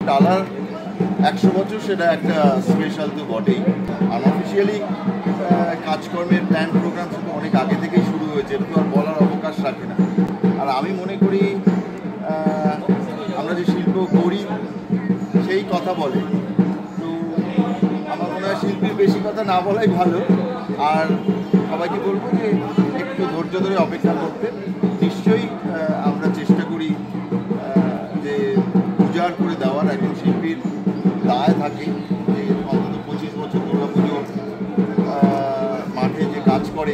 টালার 100 বছর সেটা একটা স্পেশাল তো বটেই। আনঅফিসিয়ালি কাজকর্মের প্ল্যান প্রোগ্রাম সেটা অনেক আগে থেকেই শুরু হয়েছে, একটু আর বলার অবকাশ রাখে না। আর আমি মনে করি আমরা যে শিল্প করি সেই কথা বলে, তো আমার মনে হয় শিল্পীর বেশি কথা না বলাই ভালো। আর সবাইকে বলবো যে একটু ধৈর্য ধরে অপেক্ষা করতে। নিশ্চয়ই আমরা চেষ্টা করি যে উজাড় করে দেওয়ার, একজন শিল্পীর দায় থাকে যে অন্তত 25 বছর দুর্গাপুজো মাঠে যে কাজ করে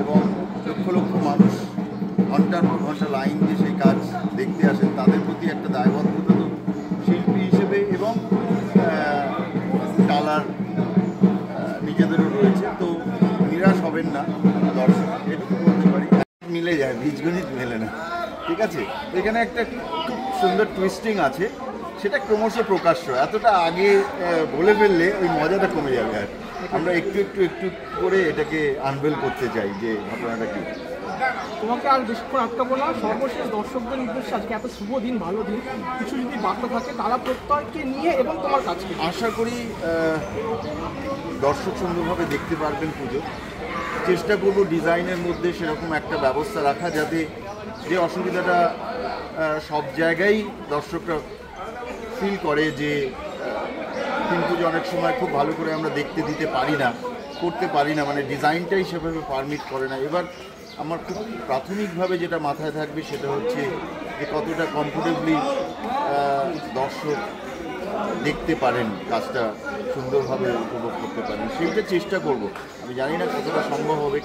এবং লক্ষ লক্ষ মানুষ ঘন্টার পর ঘন্টা লাইন দিয়ে সেই কাজ দেখতে আসেন, তাদের প্রতি একটা দায়বদ্ধতা তো শিল্পী হিসেবে এবং টালার নিজেদেরও রয়েছে। তো নিরাশ হবেন না দর্শক, এটুকু বলতে পারি। মিলে যায়, বীজগণিত মেলে না, ঠিক আছে। এখানে একটা খুব সুন্দর টুইস্টিং আছে, সেটা ক্রমশ প্রকাশ্য। এতটা আগে বলে ফেললে ওই মজাটা কমে যাবে। আর আমরা একটু একটু একটু করে এটাকে আনভেল করতে চাই যে ঘটনাটা কি। তোমাকে আর বেশিক্ষণ আটকাবো না। সর্বশেষ দর্শকদের উদ্দেশ্যে আজকে এত শুভ দিন, ভালো দিন, কিছু যদি বার্তা থাকে তারা প্রত্যয়কে নিয়ে এবং তোমার কাছে আশা করি দর্শক সুন্দরভাবে দেখতে পারবেন পুজো। চেষ্টা করব ডিজাইনের মধ্যে সেরকম একটা ব্যবস্থা রাখা যাতে যে অসুবিধাটা সব জায়গায় দর্শকরা ফিল করে যে কিন্তু যে অনেক সময় খুব ভালো করে আমরা দেখতে দিতে পারি না, করতে পারি না, মানে ডিজাইনটাই সেভাবে পারমিট করে না। এবার আমার খুব প্রাথমিকভাবে যেটা মাথায় থাকবে সেটা হচ্ছে যে কতটা কমফোর্টেবলি দর্শক দেখতে পারেন, কাজটা সুন্দরভাবে উপভোগ করতে পারেন, সেইটা চেষ্টা করব। আমি জানি না কতটা সম্ভব হবে।